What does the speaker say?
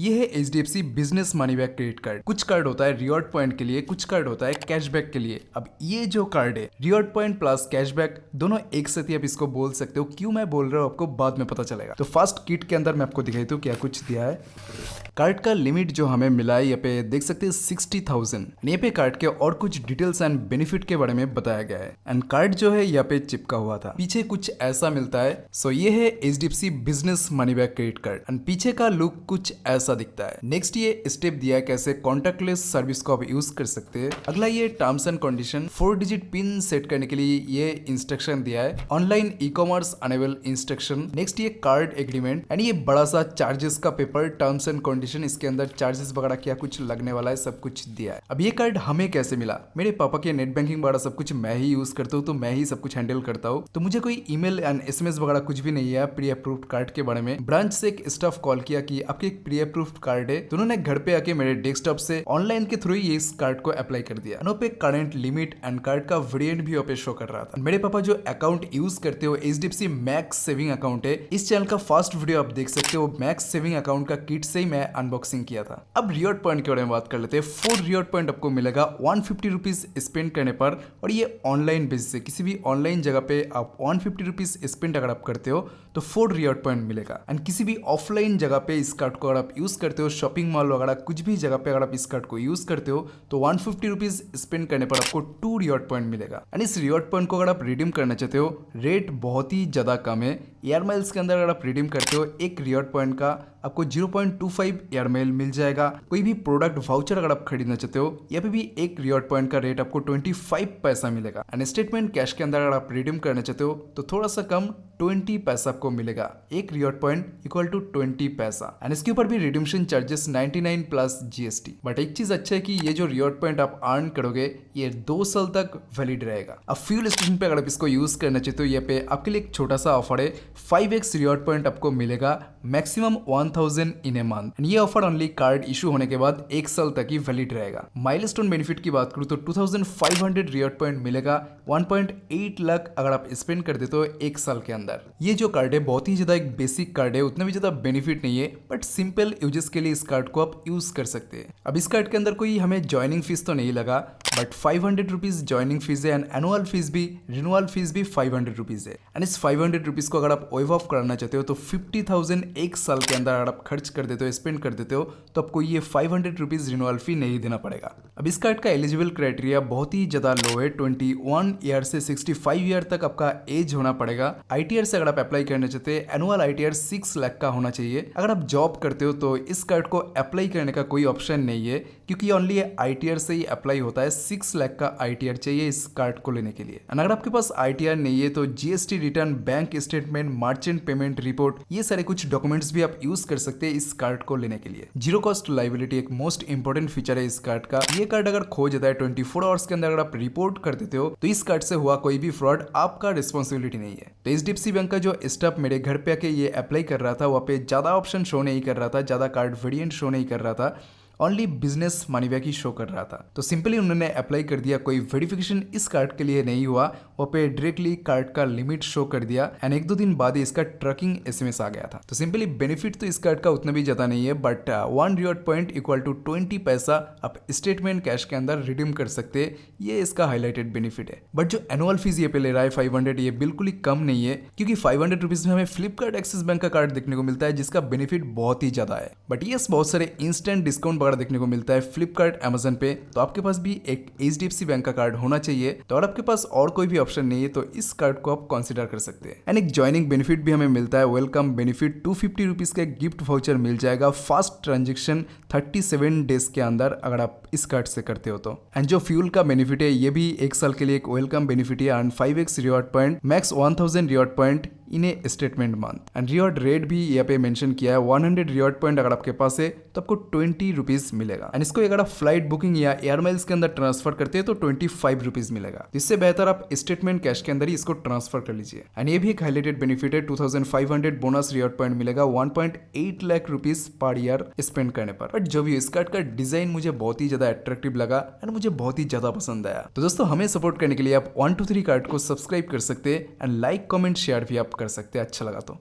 ये है HDFC business money bank credit card. कुछ कार्ड होता है रिवॉर्ड पॉइंट के लिए, कुछ कार्ड होता है कैशबैक के लिए। अब ये जो कार्ड है रिवॉर्ड पॉइंट प्लस कैशबैक दोनों एक साथ ही आप इसको बोल सकते हो। क्यों मैं बोल रहा हूँ आपको बाद में पता चलेगा। तो फर्स्ट किट के अंदर मैं आपको दिखाई दूं क्या कुछ दिया है। कार्ड का लिमिट जो हमें मिला है यहाँ पे देख सकते हैं 60,000। यहाँ पे कार्ड के और कुछ डिटेल्स एंड बेनिफिट के बारे में बताया गया है। एंड कार्ड जो है यहाँ पे चिपका हुआ था, पीछे कुछ ऐसा मिलता है। सो ये है HDFC business money bank credit card and पीछे का लुक कुछ ऐसा दिखता है। नेक्स्ट ये स्टेप दिया है कैसे कॉन्टैक्टलेस सर्विस को आप यूज कर सकते हैं। अगला ये terms and condition, 4 digit pin set करने के लिए ये इंस्ट्रक्शन दिया है। Online e-commerce enable instruction. Next ये कार्ड एग्रीमेंट एंड ये बड़ा सा चार्जेस का पेपर, टर्म्स एंड कंडीशन, इसके अंदर चार्जेस वगैरह क्या कुछ लगने वाला है सब कुछ दिया है। अब ये कार्ड हमें कैसे मिला, मेरे पापा के नेट बैंकिंग वगैरह सब कुछ मैं ही यूज करता हूँ, तो मैं ही सब कुछ हैंडल करता हूँ। तो मुझे कोई ईमेल एंड SMS वगैरह कुछ भी नहीं है प्री अप्रूव्ड कार्ड के बारे में। ब्रांच से एक स्टाफ कॉल किया कि आपके एक प्री अप्रूव्ड कार्ड है, तो उन्होंने घर पे आके मेरे डेस्कटॉप से ऑनलाइन के थ्रू ही इस कार्ड को अप्लाई कर दिया। पे करंट लिमिट एंड कार्ड का वेरिएंट भी पे शो कर रहा था। मेरे पापा जो अकाउंट यूज करते हो HDFC मैक्स सेविंग अकाउंट है, इस चैनल का फर्स्ट वीडियो आप देख सकते हो। मैक्स सेविंग अकाउंट का किट से ही मैं अनबॉक्सिंग किया था। अब रिवॉर्ड पॉइंट के बारे में बात कर लेते हैं। 4 रिवॉर्ड पॉइंट आपको मिलेगा 150 रुपीज स्पेंड करने पर, और ये ऑनलाइन बेसिस से किसी भी ऑनलाइन जगह पे आप 150 रुपीज स्पेंड अगर आप करते हो तो 4 रिवॉर्ड पॉइंट मिलेगा। एंड किसी भी ऑफलाइन जगह पे इस कार्ड को अगर आप यूज करते हो, शॉपिंग मॉल वगैरह कुछ भी जगह पे अगर आप इस कार्ड को यूज करते हो तो 150 रुपीज स्पेंड करने पर आपको 2 रिवॉर्ड पॉइंट मिलेगा। एंड इस रिवॉर्ड पॉइंट को अगर आप रिडीम करना चाहते हो, रेट बहुत ही ज्यादा कम है। एयर माइल्स के अंदर अगर आप रिडीम करते हो, एक रिवॉर्ड पॉइंट का आपको 0.25 एयर माइल मिल जाएगा। कोई भी प्रोडक्ट वाउचर अगर आप खरीदना चाहते हो, यहाँ पे भी एक रिवॉर्ड पॉइंट का रेट आपको 25 पैसा मिलेगा। एंड स्टेटमेंट कैश के अंदर अगर आप रिडीम करना चाहते हो तो थोड़ा सा कम 20 पैसा आपको मिलेगा। एक रिवॉर्ड पॉइंट इक्वल टू 20 पैसा। एंड इसके ऊपर भी redemption charges 99 plus GST। But एक चीज अच्छा है कि ये जो रिवॉर्ड पॉइंट आप अर्न करोगे ये 2 साल तक वैलिड रहेगा। अब फ्यूल स्टेशन पे अगर आप इसको यूज करना चाहते हो, यहाँ पे आपके लिए एक छोटा सा ऑफर है। 5x रिवॉर्ड पॉइंट आपको मिलेगा, मैक्सिमम 1000 इन ए मंथ। ये ऑफर ओनली कार्ड इशू होने के बाद 1 साल तक ही वैलिड रहेगा। माइलस्टोन बेनिफिट की बात करूं तो 2500 रिवॉर्ड पॉइंट मिलेगा। 1.8 लाख अगर आप स्पेंड कर देते हो 1 साल के अंदर। ये जो कार्ड है बहुत ही ज्यादा एक बेसिक कार्ड है, उतना भी ज्यादा बेनिफिट नहीं है, बट सिंपल यूजेस के लिए इस कार्ड को आप यूज कर सकते हैं। अब इस कार्ड के अंदर कोई हमें ज्वाइनिंग फीस तो नहीं लगा, बट 500 रुपीज ज्वाइनिंग फीस है एंड एनुअल फीस भी, रिन्यूअल फीस भी 500 रुपीज है। एंड इस 500 रुपीज को अगर आप वेव ऑफ कराना चाहते हो तो 50,000 1 साल के अंदर अगर आप खर्च कर देते हो, स्पेंड कर देते हो, तो आपको ये 500 रुपीज रिन्यूअल फी नहीं देना पड़ेगा। अब इस कार्ड का एलिजिबल क्राइटेरिया बहुत ही ज्यादा लो है। 21 ईयर से 65 ईयर तक आपका एज होना पड़ेगा। ITR से अगर आप अप्लाई करना चाहते हैं, एनुअल ITR 6 लाख का होना चाहिए। अगर आप जॉब करते हो तो इस कार्ड को अप्लाई करने का कोई ऑप्शन नहीं है, क्योंकि ओनली ITR से ही अप्लाई होता है। 6 लाख का ITR चाहिए इस कार्ड को लेने के लिए। अगर आपके पास ITR नहीं है तो GST return, bank statement, merchant payment report, ये सारे कुछ डॉक्यूमेंट्स भी आप यूज कर सकते हैं इस कार्ड को लेने के लिए। जीरो कॉस्ट लाइबिलिटी एक मोस्ट इंपोर्टेंट फीचर है इस कार्ड का। ये कार्ड अगर खो जाता है 24 आवर्स के अंदर अगर आप रिपोर्ट कर देते हो तो इस कार्ड से हुआ कोई भी फ्रॉड आपका रिस्पॉन्सिबिलिटी नहीं है। तो HDFC बैंक का जो स्टाफ मेरे घर पे आके ये अप्लाई कर रहा था, वहाँ पे ज्यादा ऑप्शन शो नहीं कर रहा था, ज्यादा कार्ड वेरिएंट शो नहीं कर रहा था, ओनली बिजनेस मनी बैक ही शो कर रहा था। तो सिंपली उन्होंने अप्लाई कर दिया, कोई वेरिफिकेशन इस कार्ड के लिए नहीं हुआ, वहाँ पे डायरेक्टली कार्ड का लिमिट शो कर दिया एंड 1-2 दिन बाद ही इसका ट्रैकिंग SMS आ गया था। तो सिंपली बेनिफिट तो इस कार्ड का उतना भी ज्यादा नहीं है, but 1 reward point equal to 20 पैसा आप स्टेटमेंट कैश के अंदर रिडीम कर सकते हैं। ये इसका हाईलाइटेड बेनिफिट है। बट जो एनुअल फीस ये पे ले रहा है 500, ये बिल्कुल ही कम नहीं है, क्योंकि 500 रुपीज में हमें फ्लिपकार्ट एक्सिस बैंक का कार्ड देखने को मिलता है जिसका बेनिफिट बहुत ही ज्यादा है। बट ये बहुत सारे इंस्टेंट डिस्काउंट देखने को मिलता है फ्लिपकार्ट, Amazon पे। तो आपके पास भी एक HDFC बैंक का कार्ड होना चाहिए। तो अगर आपके पास और कोई भी ऑप्शन नहीं है तो इस कार्ड को आप कंसीडर कर सकते हैं। एंड एक ज्वाइनिंग बेनिफिट भी हमें मिलता है, वेलकम बेनिफिट। 250 रुपीज का गिफ्ट वाउचर मिल जाएगा फास्ट ट्रांजेक्शन 37 डेज के अंदर अगर आप इस कार्ड से करते हो तो। एंड जो फ्यूल का बेनिफिट है ये भी 1 साल के लिए एक वेलकम बेनिफिट है। And 5x reward point, max 1000 reward point in A statement month. And reward rate भी यहाँ पे मेंशन किया है। 100 रिवॉर्ड पॉइंट अगर आपके पास है तो आपको 20 रुपीज मिलेगा। एंड इसको अगर आप फ्लाइट बुकिंग या एयर माइल्स के अंदर ट्रांसफर करते हैं तो 25 रुपीज मिलेगा। इससे बेहतर आप स्टेटमेंट कैश के अंदर ही इसको ट्रांसफर कर लीजिए। एंड ये भी एक हाईलाइटेड बेनिफिट है। 2500 बोनस रिवॉर्ड पॉइंट मिलेगा 1.8 lakh rupees per year spend करने पर। बट जो भी इस कार्ड का डिजाइन मुझे बहुत ही ज्यादा अट्रैक्टिव लगा एंड मुझे बहुत ही ज्यादा पसंद आया। तो दोस्तों हमें सपोर्ट करने के लिए आप 123 कार्ड को सब्सक्राइब कर सकते हैं एंड लाइक, कमेंट, शेयर भी आप कर सकते हैं अच्छा लगा तो।